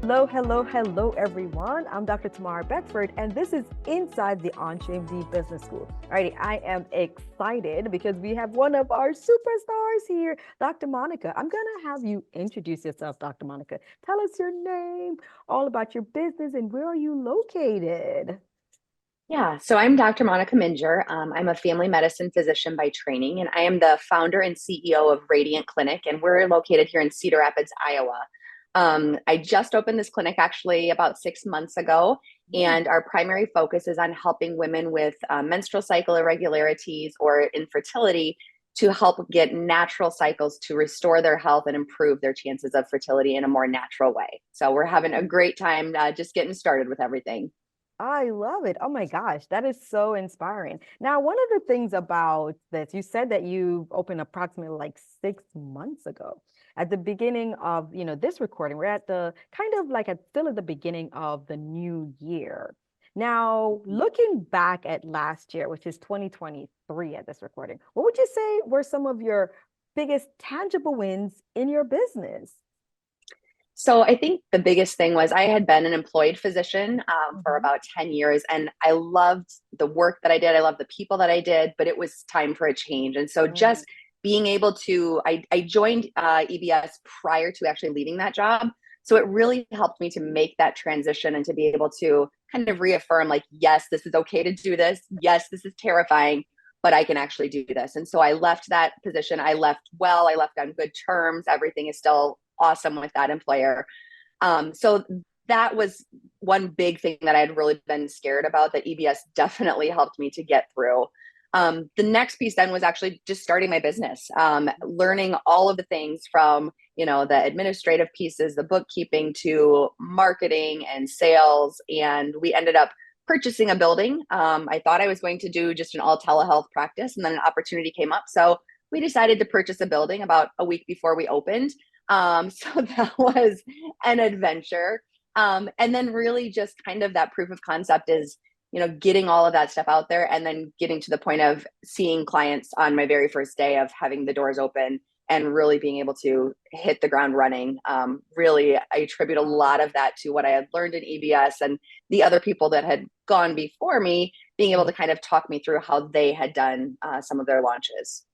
Hello, hello, hello, everyone. I'm Dr. Tamara Beckford, and this is Inside the EntreMD Business School. Alrighty, I am excited because we have one of our superstars here, Dr. Monica. I'm going to have you introduce yourself, Dr. Monica. Tell us your name, all about your business, and where are you located? Yeah, so I'm Dr. Monica Minjeur. I'm a family medicine physician by training, and I am the founder and CEO of Radiant Clinic, and we're located here in Cedar Rapids, Iowa. I just opened this clinic actually about 6 months ago, Mm. and our primary focus is on helping women with menstrual cycle irregularities or infertility to help get natural cycles to restore their health and improve their chances of fertility in a more natural way. So we're having a great time just getting started with everything. I love it. Oh my gosh, that is so inspiring. Now, one of the things about this, you said that you opened approximately like 6 months ago. At the beginning of, this recording, we're at the kind of like still at the beginning of the new year. Now, looking back at last year, which is 2023 at this recording, what would you say were some of your biggest tangible wins in your business? So I think the biggest thing was I had been an employed physician for Mhm. about 10 years, and I loved the work that I did. I loved the people that I did, but it was time for a change. And so Mm. just being able to, I joined EBS prior to actually leaving that job. So it really helped me to make that transition and to be able to kind of reaffirm, like, yes, this is okay to do this. Yes, this is terrifying, but I can actually do this. And so I left that position. I left well, I left on good terms. Everything is still awesome with that employer. So that was one big thing that I had really been scared about that EBS definitely helped me to get through. The next piece then was actually just starting my business, learning all of the things from, the administrative pieces, the bookkeeping to marketing and sales. And we ended up purchasing a building. I thought I was going to do just an all telehealth practice, and then an opportunity came up. So we decided to purchase a building about a week before we opened. So that was an adventure. And then really just kind of that proof of concept is, getting all of that stuff out there and then getting to the point of seeing clients on my very first day of having the doors open and really being able to hit the ground running. Really, I attribute a lot of that to what I had learned in EBS and the other people that had gone before me being able Yeah. to kind of talk me through how they had done some of their launches.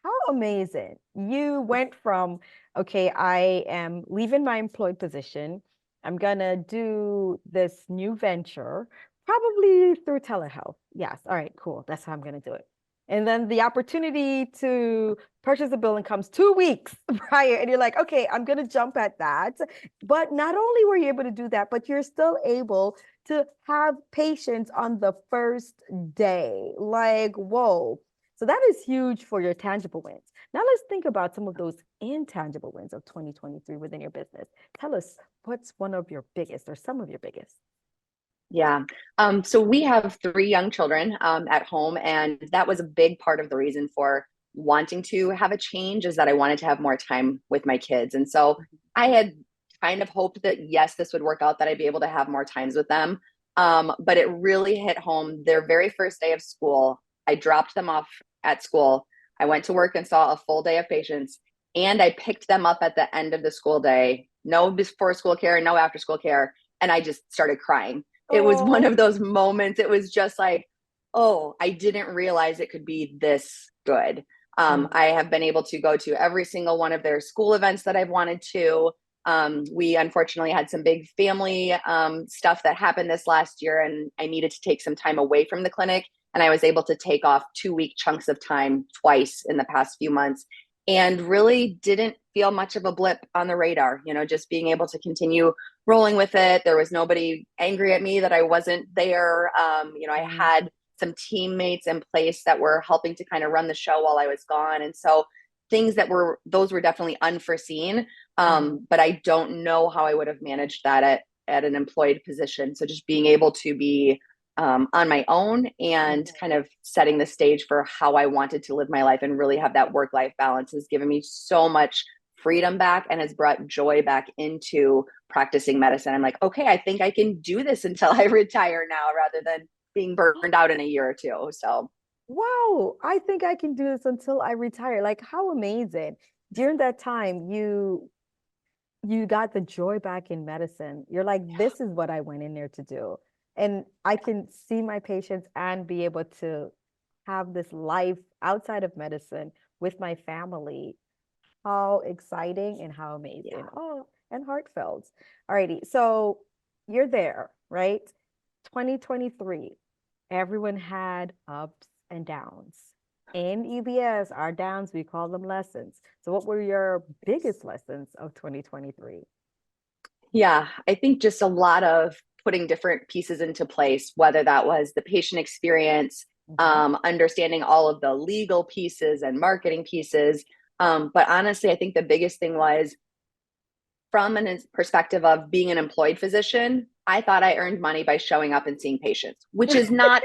How amazing. You went from, okay, I am leaving my employed position. I'm gonna do this new venture, probably through telehealth. Yes. All right, cool. That's how I'm gonna do it. And then the opportunity to purchase a building comes 2 weeks prior, and you're like, okay, I'm gonna jump at that. But not only were you able to do that, but you're still able to have patients on the first day. Like, whoa. So that is huge for your tangible wins. Now let's think about some of those intangible wins of 2023 within your business. Tell us what's one of your biggest or some of your biggest. Yeah. So we have three young children at home, and that was a big part of the reason for wanting to have a change is that I wanted to have more time with my kids. And so I had kind of hoped that, yes, this would work out, that I'd be able to have more times with them. But it really hit home their very first day of school. I dropped them off at school. I went to work and saw a full day of patients, and I picked them up at the end of the school day. No before school care, no after school care. And I just started crying. It was one Oh, of those moments. It was just like, oh, I didn't realize it could be this good. mm, I have been able to go to every single one of their school events that I've wanted to. We unfortunately had some big family stuff that happened this last year, and I needed to take some time away from the clinic. And I was able to take off 2 week chunks of time twice in the past few months and really didn't feel much of a blip on the radar, just being able to continue rolling with it. There was nobody angry at me that I wasn't there. I mm, had some teammates in place that were helping to kind of run the show while I was gone. And so those were definitely unforeseen. mhm. But I don't know how I would have managed that at an employed position. So just being able to be on my own and kind of setting the stage for how I wanted to live my life and really have that work life balance has given me so much freedom back and has brought joy back into practicing medicine. I'm like, okay, I think I can do this until I retire now rather than being burned out in a year or two. So, Wow, I think I can do this until I retire. Like, how amazing. During that time, you you got the joy back in medicine. You're like, this is what I went in there to do. And I can see my patients and be able to have this life outside of medicine with my family. How exciting and how amazing. Yeah. Oh, and heartfelt. All righty. So you're there, right? 2023. Everyone had ups and downs. In EBS, our downs, we call them lessons. So what were your biggest lessons of 2023? Yeah, I think just a lot of putting different pieces into place, whether that was the patient experience, Mhm. understanding all of the legal pieces and marketing pieces. But honestly, I think the biggest thing was from a perspective of being an employed physician, I thought I earned money by showing up and seeing patients, which is not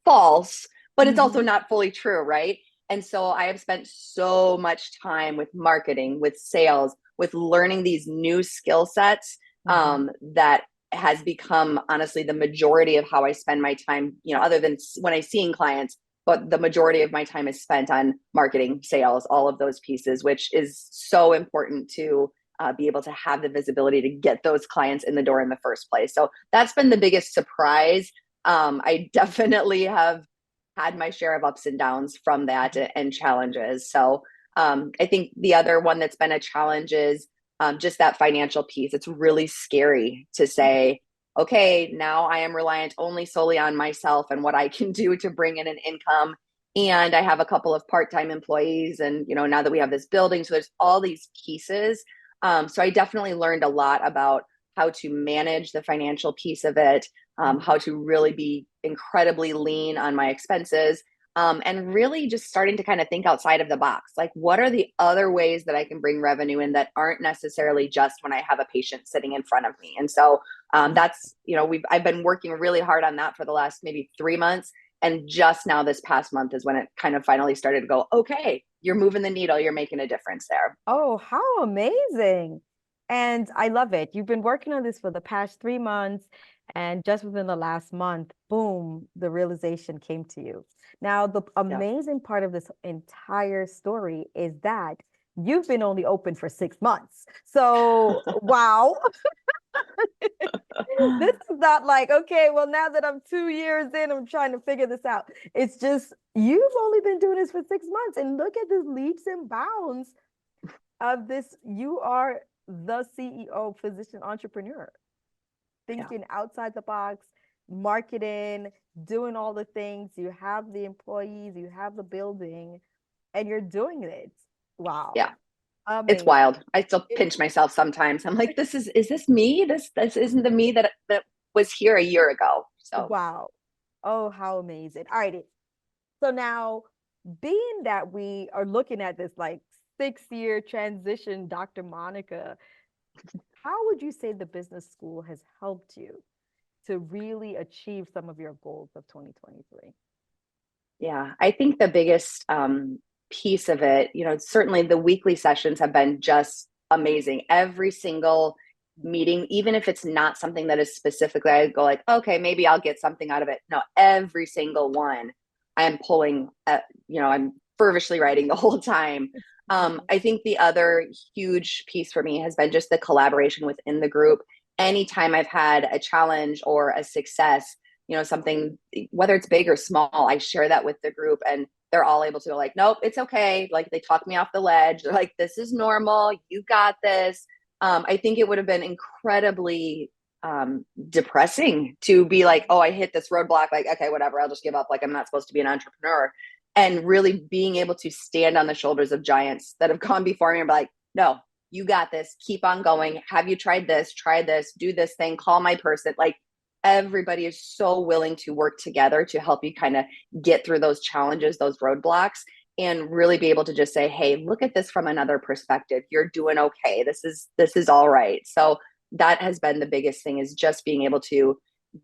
false, but it's also Mhm. not fully true, right? And so I have spent so much time with marketing, with sales, with learning these new skill sets Mhm. that has become honestly the majority of how I spend my time, other than when I'm seeing clients, but the majority of my time is spent on marketing, sales, all of those pieces, which is so important to be able to have the visibility to get those clients in the door in the first place. So that's been the biggest surprise. I definitely have had my share of ups and downs from that and challenges. So I think the other one that's been a challenge is just that financial piece. It's really scary to say, okay, now I am reliant only solely on myself and what I can do to bring in an income. And I have a couple of part-time employees, and now that we have this building, so there's all these pieces. So I definitely learned a lot about how to manage the financial piece of it, how to really be incredibly lean on my expenses, and really just starting to kind of think outside of the box. Like, what are the other ways that I can bring revenue in that aren't necessarily just when I have a patient sitting in front of me? And so that's I've been working really hard on that for the last maybe 3 months, and just now this past month is when it kind of finally started to go. Okay, you're moving the needle. You're making a difference there. Oh, how amazing. And I love it. You've been working on this for the past 3 months, and just within the last month, boom, the realization came to you. Now, the Yeah. amazing part of this entire story is that you've been only open for 6 months. So, wow. This is not like, okay, well, now that I'm 2 years in, I'm trying to figure this out. It's just, you've only been doing this for 6 months, and look at this leaps and bounds of this. You are the CEO, physician entrepreneur, Yeah. thinking outside the box, marketing, doing all the things. You have the employees, you have the building, and you're doing it. Yeah. Wow. It's Amazing. wild. I still It, pinch myself sometimes. I'm like, is this me? This isn't the me that was here a year ago. So wow. Oh, how amazing. All righty. So now, being that we are looking at this like 6 year transition, Dr. Monica, how would you say the business school has helped you to really achieve some of your goals of 2023? yeah, I think the biggest piece of it, certainly the weekly sessions have been just amazing. Every single meeting, even if it's not something that is specifically, I go like, okay, maybe I'll get something out of it. No, every single one, I am pulling. I'm fervishly writing the whole time. I think the other huge piece for me has been just the collaboration within the group. Anytime I've had a challenge or a success, something, whether it's big or small, I share that with the group, and they're all able to go like, nope, it's okay. Like, they talk me off the ledge. They're like, this is normal. You got this. I think it would have been incredibly depressing to be like, oh, I hit this roadblock. Like, okay, whatever. I'll just give up. Like, I'm not supposed to be an entrepreneur. And really being able to stand on the shoulders of giants that have gone before me and be like, no, you got this. Keep on going. Have you tried this? Try this. Do this thing. Call my person. Like, everybody is so willing to work together to help you kind of get through those challenges, those roadblocks, and really be able to just say, hey, look at this from another perspective. You're doing okay. This is all right. So that has been the biggest thing, is just being able to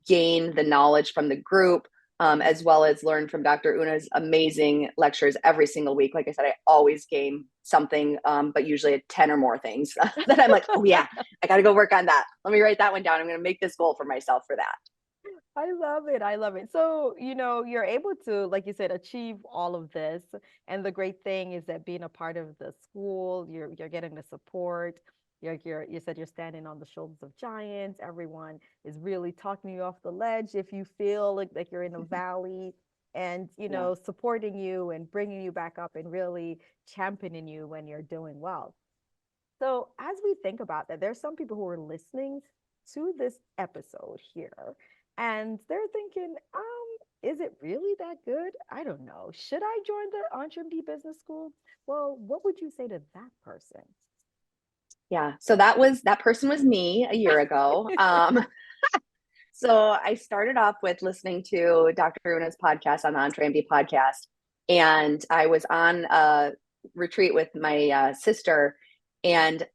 gain the knowledge from the group, as well as learn from Dr. Una's amazing lectures every single week. Like I said, I always gain something, but usually 10 or more things that I'm like, oh yeah, I got to go work on that. Let me write that one down. I'm going to make this goal for myself for that. I love it. I love it. So, you're able to, like you said, achieve all of this. And the great thing is that being a part of the school, you're getting the support, You said you're standing on the shoulders of giants. Everyone is really talking you off the ledge if you feel like you're in a valley, and Yeah. supporting you and bringing you back up and really championing you when you're doing well. So as we think about that, there's some people who are listening to this episode here, and they're thinking, is it really that good? I don't know. Should I join the EntreMD Business School? Well, what would you say to that person? Yeah. So that person was me a year ago. So I started off with listening to Dr. Una's podcast on the EntreMD podcast, and I was on a retreat with my sister, and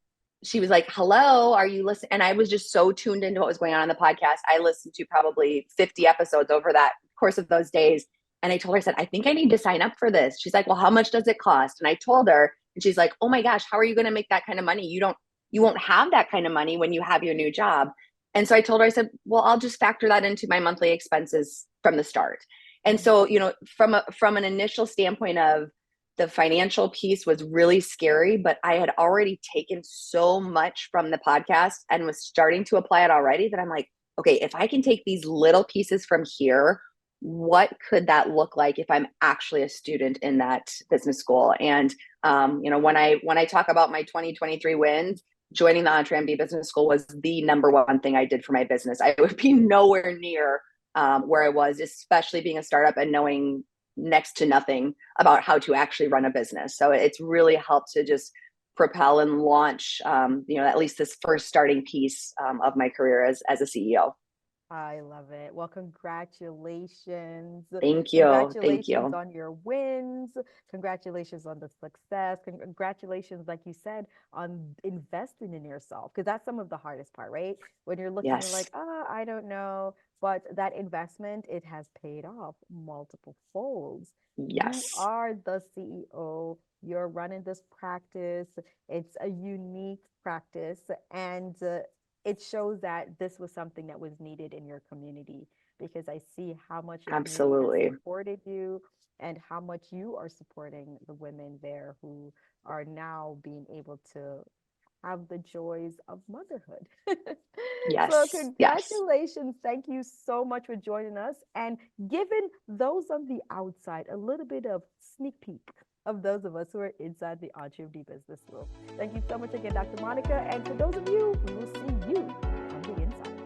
she was like, "Hello, are you listening?" And I was just so tuned into what was going on the podcast. I listened to probably 50 episodes over that course of those days, and I told her, I said, "I think I need to sign up for this." She's like, "Well, how much does it cost?" And I told her, and she's like, "Oh my gosh, how are you going to make that kind of money? You won't have that kind of money when you have your new job." And so I told her, I said, well, I'll just factor that into my monthly expenses from the start. And so, from an initial standpoint of the financial piece was really scary, but I had already taken so much from the podcast and was starting to apply it already that I'm like, okay, if I can take these little pieces from here, what could that look like if I'm actually a student in that business school? And when I talk about my 2023 wins, joining the EntreMD Business School was the number one thing I did for my business. I would be nowhere near where I was, especially being a startup and knowing next to nothing about how to actually run a business. So it's really helped to just propel and launch, at least this first starting piece of my career as a CEO. I love it. Well, congratulations. Thank you. Thank Congratulations you. on your wins. Congratulations on the success. Congratulations, like you said, on investing in yourself, because that's some of the hardest part, right? When you're looking, you're Yes. like, I don't know. But that investment, it has paid off multiple folds. You Yes. are the CEO. You're running this practice. It's a unique practice. And it shows that this was something that was needed in your community, because I see how much your community has Absolutely. supported you and how much you are supporting the women there who are now being able to have the joys of motherhood. So, Yes. Yes. congratulations. Thank you so much for joining us and giving those on the outside a little bit of sneak peek of those of us who are inside the EntreMD Business School. Thank you so much again, Dr. Monica. And for those of you, we will see you on the inside.